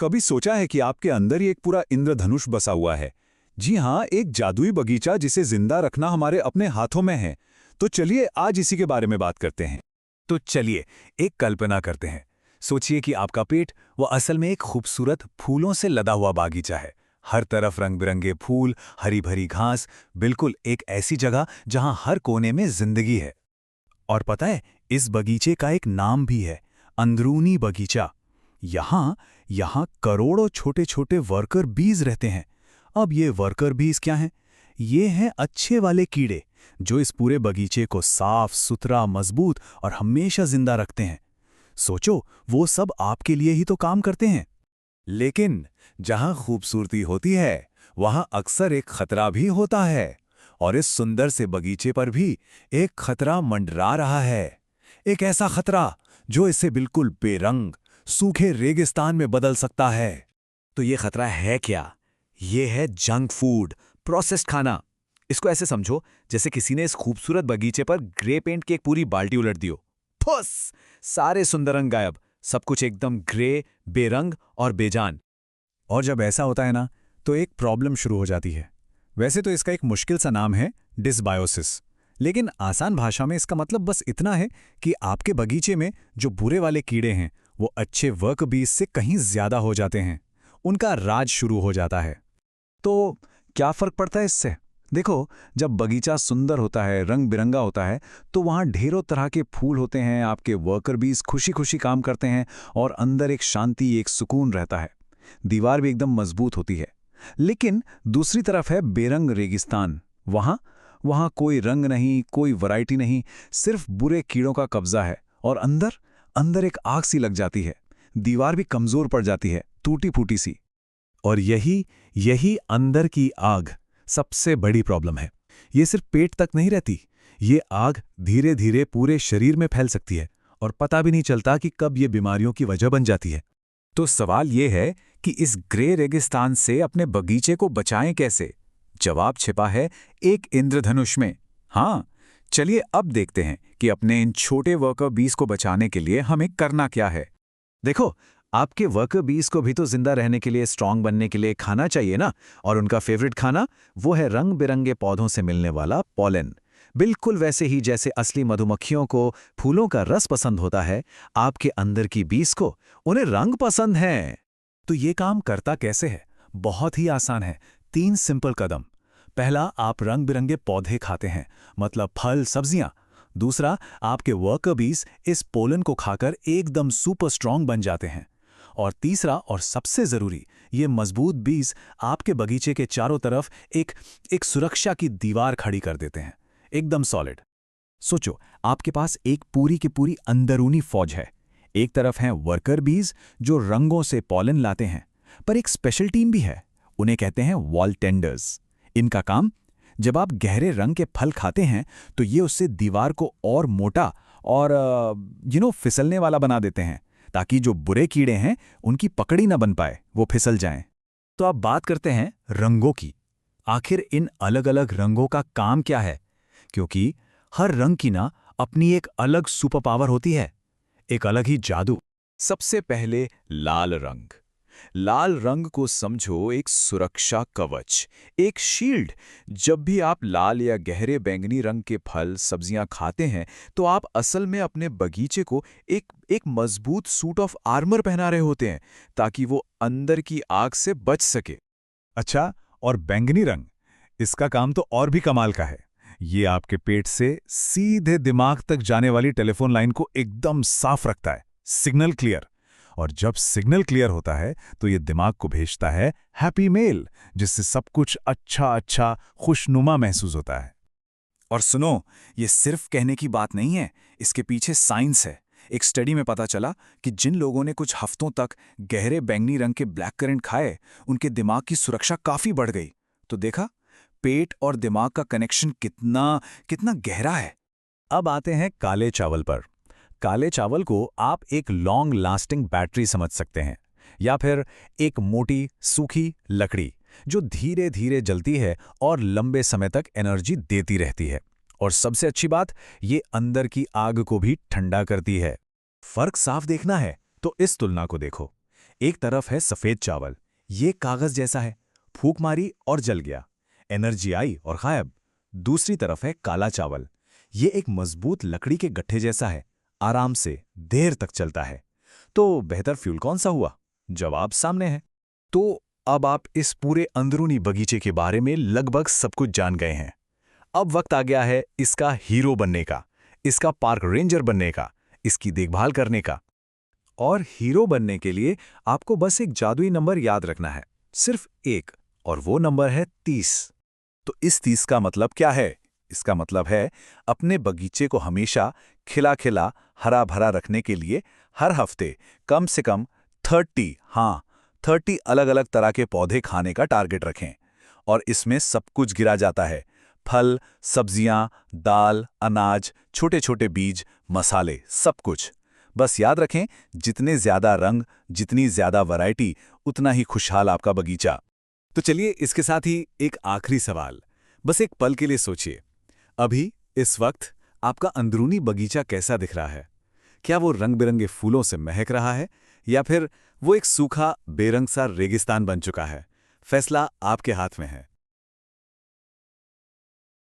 कभी सोचा है कि आपके अंदर ही एक पूरा इंद्रधनुष बसा हुआ है? जी हाँ, एक जादुई बगीचा जिसे जिंदा रखना हमारे अपने हाथों में है। तो चलिए आज इसी के बारे में बात करते हैं। तो चलिए एक कल्पना करते हैं। सोचिए कि आपका पेट वो असल में एक खूबसूरत फूलों से लदा हुआ बागीचा है। हर तरफ रंग बिरंगे फूल, हरी भरी घास, बिल्कुल एक ऐसी जगह जहां हर कोने में जिंदगी है। और पता है, इस बगीचे का एक नाम भी है, अंदरूनी बगीचा। यहाँ यहाँ करोड़ों छोटे छोटे वर्कर बीज रहते हैं। अब ये वर्कर बीज क्या हैं? ये हैं अच्छे वाले कीड़े, जो इस पूरे बगीचे को साफ सुथरा, मजबूत और हमेशा जिंदा रखते हैं। सोचो, वो सब आपके लिए ही तो काम करते हैं। लेकिन जहां खूबसूरती होती है, वहां अक्सर एक खतरा भी होता है। और इस सुंदर से बगीचे पर भी एक खतरा मंडरा रहा है। एक ऐसा खतरा जो इसे बिल्कुल बेरंग, सूखे रेगिस्तान में बदल सकता है। तो ये खतरा है क्या? ये है जंक फूड, प्रोसेस्ड खाना। इसको ऐसे समझो जैसे किसी ने इस खूबसूरत बगीचे पर ग्रे पेंट की एक पूरी बाल्टी उलट दी हो। फुस! सारे सुंदर रंग गायब, सब कुछ एकदम ग्रे, बेरंग और बेजान। और जब ऐसा होता है ना, तो एक प्रॉब्लम शुरू हो जाती है। वैसे तो इसका एक मुश्किल सा नाम है डिसबायोसिस, लेकिन आसान भाषा में इसका मतलब बस इतना है कि आपके बगीचे में जो बुरे वाले कीड़े हैं, वो अच्छे वर्क बीज से कहीं ज्यादा हो जाते हैं। उनका राज शुरू हो जाता है। तो क्या फर्क पड़ता है इससे? देखो, जब बगीचा सुंदर होता है, रंग बिरंगा होता है, तो वहां ढेरों तरह के फूल होते हैं, आपके वर्कर बीज खुशी खुशी काम करते हैं और अंदर एक शांति, एक सुकून रहता है। दीवार भी एकदम मजबूत होती है। लेकिन दूसरी तरफ है बेरंग रेगिस्तान। वहां वहां कोई रंग नहीं, कोई वैरायटी नहीं, सिर्फ बुरे कीड़ों का कब्जा है। और अंदर अंदर एक आग सी लग जाती है। दीवार भी कमजोर पड़ जाती है, टूटी फूटी सी। और यही यही अंदर की आग सबसे बड़ी प्रॉब्लम है। ये सिर्फ पेट तक नहीं रहती, ये आग धीरे धीरे पूरे शरीर में फैल सकती है और पता भी नहीं चलता कि कब ये बीमारियों की वजह बन जाती है। तो सवाल ये है कि इस ग्रे रेगिस्तान से अपने बगीचे को बचाएं कैसे? जवाब छिपा है एक इंद्रधनुष में। हाँ, चलिए अब देखते हैं कि अपने इन छोटे वर्कर बीज को बचाने के लिए हमें करना क्या है। देखो, आपके वर्कर बीज को भी तो जिंदा रहने के लिए, स्ट्रांग बनने के लिए खाना चाहिए ना। और उनका फेवरेट खाना वो है रंग बिरंगे पौधों से मिलने वाला पॉलन। बिल्कुल वैसे ही जैसे असली मधुमक्खियों को फूलों का रस पसंद होता है, आपके अंदर की बीज को उन्हें रंग पसंद है। तो ये काम करता कैसे है? बहुत ही आसान है। 3 सिंपल कदम। पहला, आप रंग बिरंगे पौधे खाते हैं, मतलब फल सब्जियां। दूसरा, आपके वर्कर बीज इस पोलन को खाकर एकदम सुपर स्ट्रांग बन जाते हैं। और तीसरा और सबसे जरूरी, ये मजबूत बीज आपके बगीचे के चारों तरफ एक सुरक्षा की दीवार खड़ी कर देते हैं, एकदम सॉलिड। सोचो, आपके पास एक पूरी की पूरी अंदरूनी फौज है। एक तरफ हैं वर्कर बीज जो रंगों से पॉलन लाते हैं, पर एक स्पेशल टीम भी है, उन्हें कहते हैं वॉल टेंडर्स। इनका काम, जब आप गहरे रंग के फल खाते हैं तो ये उससे दीवार को और मोटा और फिसलने वाला बना देते हैं, ताकि जो बुरे कीड़े हैं उनकी पकड़ी ना बन पाए, वो फिसल जाएं। तो अब बात करते हैं रंगों की। आखिर इन अलग अलग रंगों का काम क्या है? क्योंकि हर रंग की ना अपनी एक अलग सुपर पावर होती है, एक अलग ही जादू। सबसे पहले लाल रंग। लाल रंग को समझो एक सुरक्षा कवच, एक शील्ड। जब भी आप लाल या गहरे बैंगनी रंग के फल सब्जियां खाते हैं, तो आप असल में अपने बगीचे को एक मजबूत सूट ऑफ आर्मर पहना रहे होते हैं, ताकि वो अंदर की आग से बच सके। अच्छा, और बैंगनी रंग, इसका काम तो और भी कमाल का है। ये आपके पेट से सीधे दिमाग तक जाने वाली टेलीफोन लाइन को एकदम साफ रखता है, सिग्नल क्लियर। और जब सिग्नल क्लियर होता है तो ये दिमाग को भेजता है हैप्पी मेल, जिससे सब कुछ अच्छा अच्छा खुशनुमा महसूस होता है। और सुनो, ये सिर्फ कहने की बात नहीं है, इसके पीछे साइंस है। एक स्टडी में पता चला कि जिन लोगों ने कुछ हफ्तों तक गहरे बैंगनी रंग के ब्लैक करंट खाए, उनके दिमाग की सुरक्षा काफी बढ़ गई। तो देखा, पेट और दिमाग का कनेक्शन कितना कितना गहरा है। अब आते हैं काले चावल पर। काले चावल को आप एक लॉन्ग लास्टिंग बैटरी समझ सकते हैं, या फिर एक मोटी सूखी लकड़ी जो धीरे धीरे जलती है और लंबे समय तक एनर्जी देती रहती है। और सबसे अच्छी बात, ये अंदर की आग को भी ठंडा करती है। फर्क साफ देखना है तो इस तुलना को देखो। एक तरफ है सफेद चावल, ये कागज जैसा है, फूंक मारी और जल गया, एनर्जी आई और गायब। दूसरी तरफ है काला चावल, ये एक मजबूत लकड़ी के गट्ठे जैसा है, आराम से देर तक चलता है। तो बेहतर फ्यूल कौन सा हुआ? जवाब सामने है। तो अब आप इस पूरे अंदरूनी बगीचे के बारे में लगभग सब कुछ जान गए हैं। अब वक्त आ गया है इसका हीरो बनने का, इसका पार्क रेंजर बनने का, इसकी देखभाल करने का। और हीरो बनने के लिए आपको बस एक जादुई नंबर याद रखना है, सिर्फ एक, और वो नंबर है 30। तो इस 30 का मतलब क्या है? इसका मतलब है अपने बगीचे को हमेशा खिला खिला हरा भरा रखने के लिए हर हफ्ते कम से कम 30 अलग अलग तरह के पौधे खाने का टारगेट रखें। और इसमें सब कुछ गिरा जाता है, फल, सब्जियां, दाल, अनाज, छोटे छोटे बीज, मसाले, सब कुछ। बस याद रखें, जितने ज्यादा रंग, जितनी ज्यादा वैरायटी, उतना ही खुशहाल आपका बगीचा। तो चलिए इसके साथ ही एक आखिरी सवाल, बस एक पल के लिए सोचिए। अभी इस वक्त आपका अंदरूनी बगीचा कैसा दिख रहा है? क्या वो रंग बिरंगे फूलों से महक रहा है, या फिर वो एक सूखा बेरंग सा रेगिस्तान बन चुका है? फैसला आपके हाथ में है।